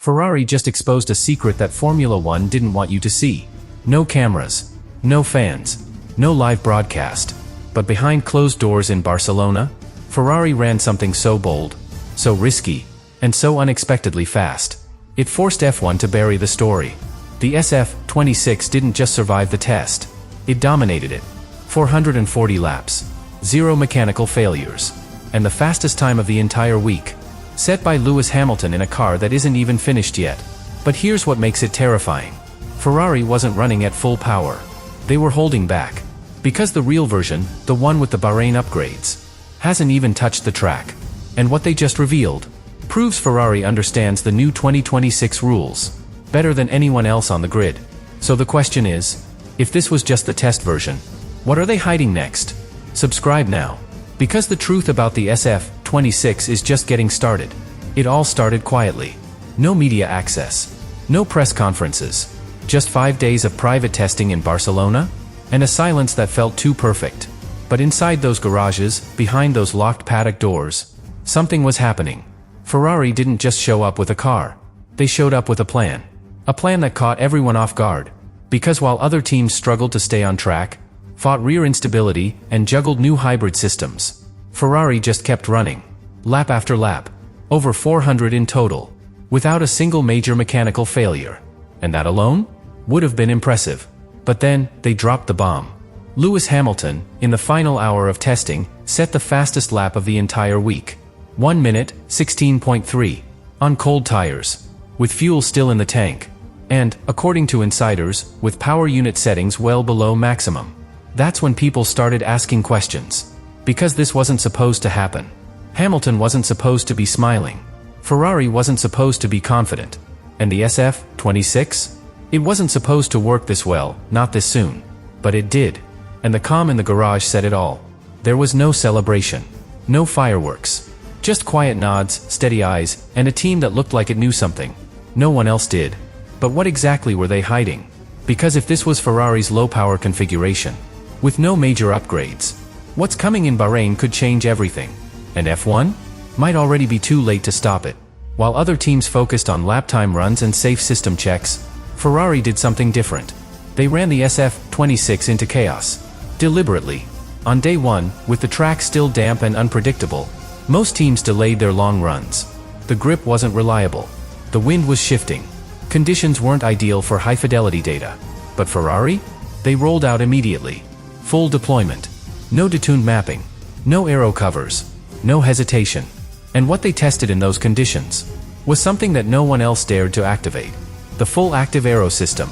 Ferrari just exposed a secret that Formula One didn't want you to see. No cameras, no fans, no live broadcast. But behind closed doors in Barcelona, Ferrari ran something so bold, so risky, and so unexpectedly fast. It forced F1 to bury the story. The SF-26 didn't just survive the test. It dominated it. 440 laps, 0 mechanical failures, and the fastest time of the entire week, set by Lewis Hamilton in a car that isn't even finished yet. But here's what makes it terrifying. Ferrari wasn't running at full power. They were holding back. Because the real version, the one with the Bahrain upgrades, hasn't even touched the track. And what they just revealed proves Ferrari understands the new 2026 rules better than anyone else on the grid. So the question is, if this was just the test version, what are they hiding next? Subscribe now. Because the truth about the SF-26 is just getting started. It all started quietly. No media access. No press conferences. Just 5 days of private testing in Barcelona, and a silence that felt too perfect. But inside those garages, behind those locked paddock doors, something was happening. Ferrari didn't just show up with a car. They showed up with a plan. A plan that caught everyone off guard. Because while other teams struggled to stay on track, fought rear instability, and juggled new hybrid systems, Ferrari just kept running. Lap after lap. Over 400 in total. Without a single major mechanical failure. And that alone would have been impressive. But then, they dropped the bomb. Lewis Hamilton, in the final hour of testing, set the fastest lap of the entire week. 1 minute, 16.3. On cold tires. With fuel still in the tank. And, according to insiders, with power unit settings well below maximum. That's when people started asking questions. Because this wasn't supposed to happen. Hamilton wasn't supposed to be smiling. Ferrari wasn't supposed to be confident. And the SF-26? It wasn't supposed to work this well, not this soon. But it did. And the calm in the garage said it all. There was no celebration. No fireworks. Just quiet nods, steady eyes, and a team that looked like it knew something. No one else did. But what exactly were they hiding? Because if this was Ferrari's low-power configuration, with no major upgrades, what's coming in Bahrain could change everything. And F1? Might already be too late to stop it. While other teams focused on lap time runs and safe system checks, Ferrari did something different. They ran the SF-26 into chaos. Deliberately. On day one, with the track still damp and unpredictable, most teams delayed their long runs. The grip wasn't reliable. The wind was shifting. Conditions weren't ideal for high-fidelity data. But Ferrari? They rolled out immediately. Full deployment. No detuned mapping. No aero covers. No hesitation. And what they tested in those conditions was something that no one else dared to activate. The full active aero system.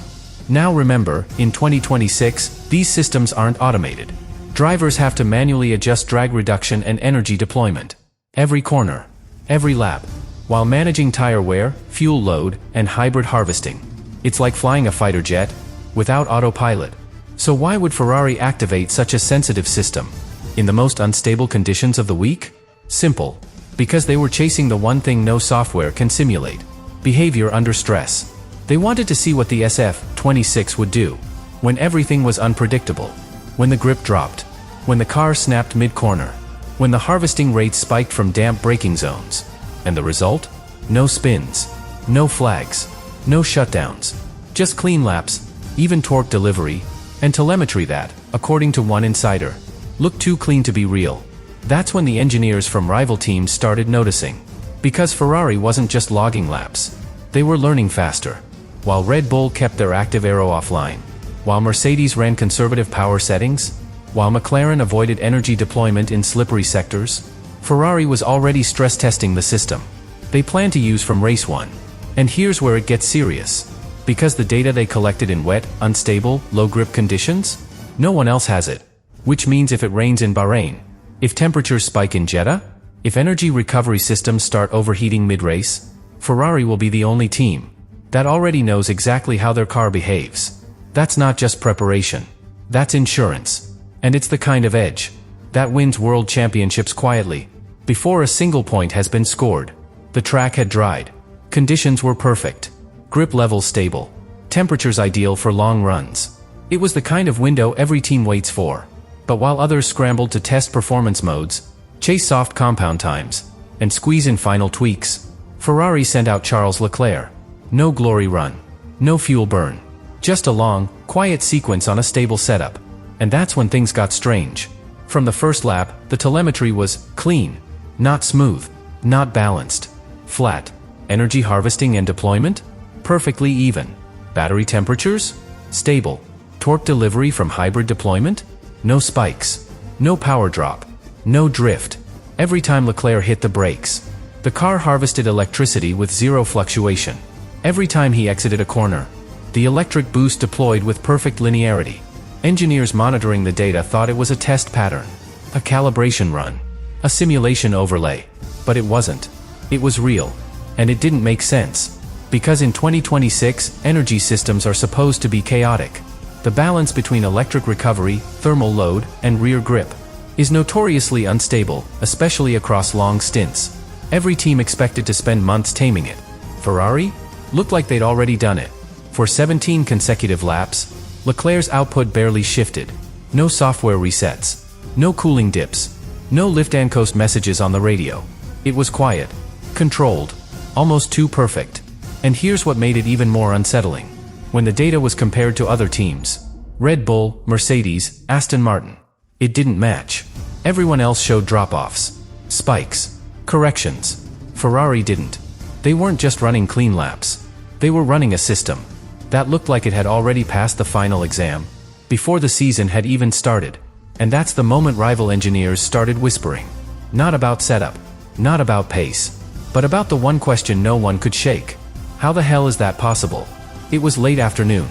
Now remember, in 2026, these systems aren't automated. Drivers have to manually adjust drag reduction and energy deployment. Every corner. Every lap. While managing tire wear, fuel load, and hybrid harvesting. It's like flying a fighter jet, without autopilot. So why would Ferrari activate such a sensitive system in the most unstable conditions of the week? Simple. Because they were chasing the one thing no software can simulate. Behavior under stress. They wanted to see what the SF-26 would do when everything was unpredictable. When the grip dropped. When the car snapped mid-corner. When the harvesting rates spiked from damp braking zones. And the result? No spins. No flags. No shutdowns. Just clean laps, even torque delivery, and telemetry that, according to one insider, looked too clean to be real. That's when the engineers from rival teams started noticing. Because Ferrari wasn't just logging laps. They were learning faster. While Red Bull kept their active aero offline. While Mercedes ran conservative power settings. While McLaren avoided energy deployment in slippery sectors. Ferrari was already stress testing the system. They planned to use from race 1. And here's where it gets serious. Because the data they collected in wet, unstable, low-grip conditions? No one else has it. Which means if it rains in Bahrain, if temperatures spike in Jeddah, if energy recovery systems start overheating mid-race, Ferrari will be the only team that already knows exactly how their car behaves. That's not just preparation. That's insurance. And it's the kind of edge that wins world championships quietly. Before a single point has been scored. The track had dried. Conditions were perfect. Grip levels stable. Temperatures ideal for long runs. It was the kind of window every team waits for. But while others scrambled to test performance modes, chase soft compound times, and squeeze in final tweaks, Ferrari sent out Charles Leclerc. No glory run. No fuel burn. Just a long, quiet sequence on a stable setup. And that's when things got strange. From the first lap, the telemetry was clean. Not smooth. Not balanced. Flat. Energy harvesting and deployment? Perfectly even. Battery temperatures? Stable. Torque delivery from hybrid deployment? No spikes. No power drop. No drift. Every time Leclerc hit the brakes, the car harvested electricity with zero fluctuation. Every time he exited a corner, the electric boost deployed with perfect linearity. Engineers monitoring the data thought it was a test pattern, a calibration run, a simulation overlay. But it wasn't. It was real. And it didn't make sense. Because in 2026, energy systems are supposed to be chaotic. The balance between electric recovery, thermal load, and rear grip is notoriously unstable, especially across long stints. Every team expected to spend months taming it. Ferrari? Looked like they'd already done it. For 17 consecutive laps, Leclerc's output barely shifted. No software resets. No cooling dips. No lift and coast messages on the radio. It was quiet. Controlled. Almost too perfect. And here's what made it even more unsettling. When the data was compared to other teams, Red Bull, Mercedes, Aston Martin, it didn't match. Everyone else showed drop-offs, spikes, corrections. Ferrari didn't. They weren't just running clean laps. They were running a system that looked like it had already passed the final exam before the season had even started. And that's the moment rival engineers started whispering. Not about setup, not about pace, but about the one question no one could shake. How the hell is that possible? It was late afternoon.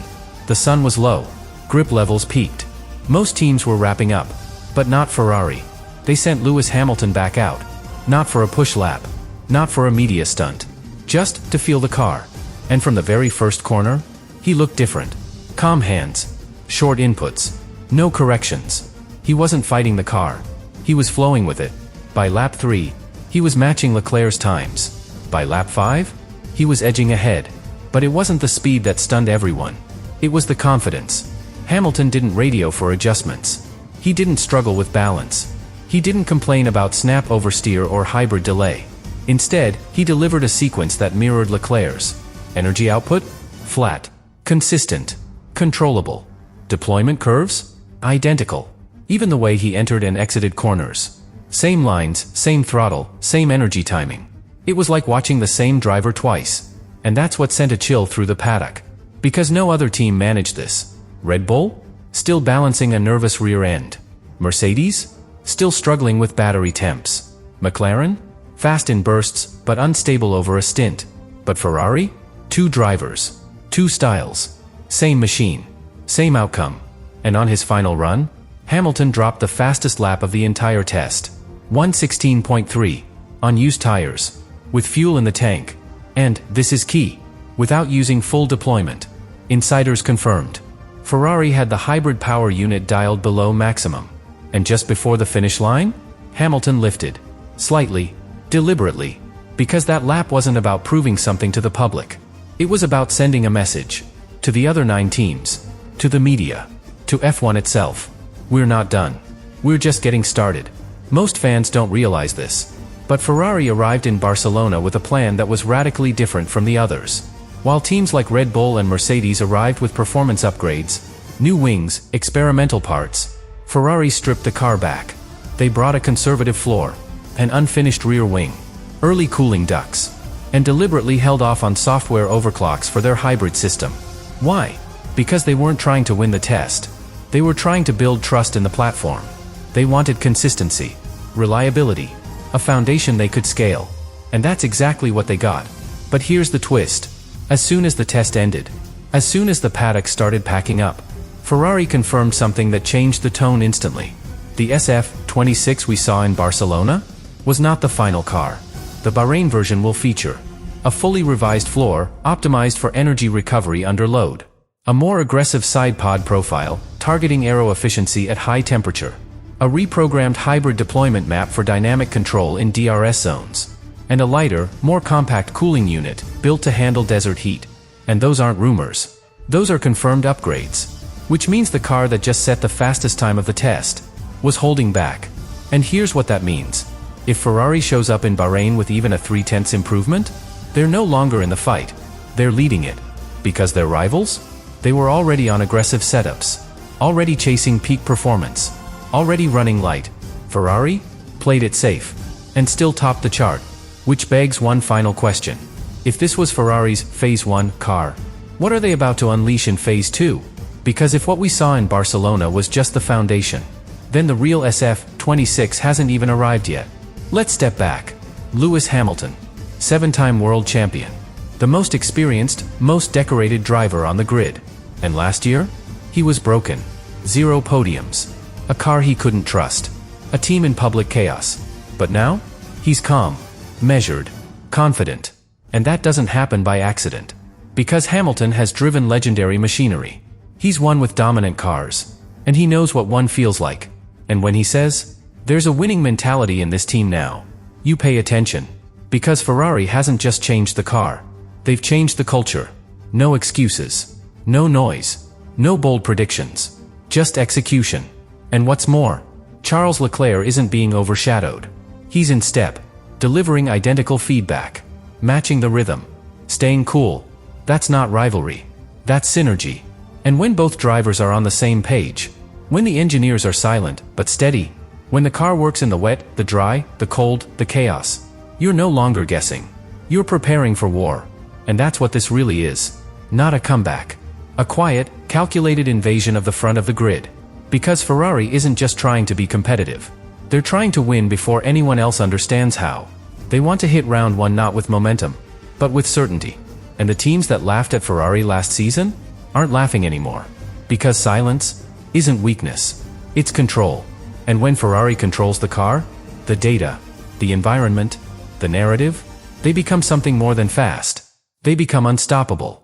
The sun was low. Grip levels peaked. Most teams were wrapping up. But not Ferrari. They sent Lewis Hamilton back out. Not for a push lap. Not for a media stunt. Just to feel the car. And from the very first corner, he looked different. Calm hands. Short inputs. No corrections. He wasn't fighting the car. He was flowing with it. By lap 3, he was matching Leclerc's times. By lap 5, he was edging ahead. But it wasn't the speed that stunned everyone. It was the confidence. Hamilton didn't radio for adjustments. He didn't struggle with balance. He didn't complain about snap oversteer or hybrid delay. Instead, he delivered a sequence that mirrored Leclerc's. Energy output? Flat. Consistent. Controllable. Deployment curves? Identical. Even the way he entered and exited corners. Same lines, same throttle, same energy timing. It was like watching the same driver twice. And that's what sent a chill through the paddock. Because no other team managed this. Red Bull? Still balancing a nervous rear end. Mercedes? Still struggling with battery temps. McLaren? Fast in bursts, but unstable over a stint. But Ferrari? 2 drivers. 2 styles. Same machine. Same outcome. And on his final run, Hamilton dropped the fastest lap of the entire test. 1:16.3. On used tires. With fuel in the tank. And, this is key, without using full deployment. Insiders confirmed. Ferrari had the hybrid power unit dialed below maximum. And just before the finish line, Hamilton lifted. Slightly. Deliberately. Because that lap wasn't about proving something to the public. It was about sending a message. To the other 9 teams. To the media. To F1 itself. We're not done. We're just getting started. Most fans don't realize this. But Ferrari arrived in Barcelona with a plan that was radically different from the others. While teams like Red Bull and Mercedes arrived with performance upgrades, new wings, experimental parts, Ferrari stripped the car back. They brought a conservative floor, an unfinished rear wing, early cooling ducts, and deliberately held off on software overclocks for their hybrid system. Why? Because they weren't trying to win the test. They were trying to build trust in the platform. They wanted consistency, reliability, a foundation they could scale. And that's exactly what they got. But here's the twist. As soon as the test ended, as soon as the paddock started packing up, Ferrari confirmed something that changed the tone instantly. The SF-26 we saw in Barcelona was not the final car. The Bahrain version will feature a fully revised floor, optimized for energy recovery under load, a more aggressive side pod profile, targeting aero efficiency at high temperature, a reprogrammed hybrid deployment map for dynamic control in DRS zones, and a lighter, more compact cooling unit, built to handle desert heat. And those aren't rumors. Those are confirmed upgrades. Which means the car that just set the fastest time of the test was holding back. And here's what that means. If Ferrari shows up in Bahrain with even a 0.3 improvement, they're no longer in the fight. They're leading it. Because they're rivals? They were already on aggressive setups. Already chasing peak performance. Already running light. Ferrari? Played it safe. And still topped the chart. Which begs one final question. If this was Ferrari's Phase 1 car, what are they about to unleash in Phase 2? Because if what we saw in Barcelona was just the foundation, then the real SF-26 hasn't even arrived yet. Let's step back. Lewis Hamilton, 7-time world champion. The most experienced, most decorated driver on the grid. And last year? He was broken. 0 podiums. A car he couldn't trust. A team in public chaos. But now? He's calm, measured, confident. And that doesn't happen by accident. Because Hamilton has driven legendary machinery. He's won with dominant cars. And he knows what one feels like. And when he says, "There's a winning mentality in this team now," you pay attention. Because Ferrari hasn't just changed the car. They've changed the culture. No excuses. No noise. No bold predictions. Just execution. And what's more, Charles Leclerc isn't being overshadowed. He's in step, delivering identical feedback, matching the rhythm, staying cool. That's not rivalry. That's synergy. And when both drivers are on the same page, when the engineers are silent but steady, when the car works in the wet, the dry, the cold, the chaos, you're no longer guessing. You're preparing for war. And that's what this really is. Not a comeback. A quiet, calculated invasion of the front of the grid. Because Ferrari isn't just trying to be competitive. They're trying to win before anyone else understands how. They want to hit round 1 not with momentum, but with certainty. And the teams that laughed at Ferrari last season aren't laughing anymore. Because silence isn't weakness. It's control. And when Ferrari controls the car, the data, the environment, the narrative, they become something more than fast. They become unstoppable.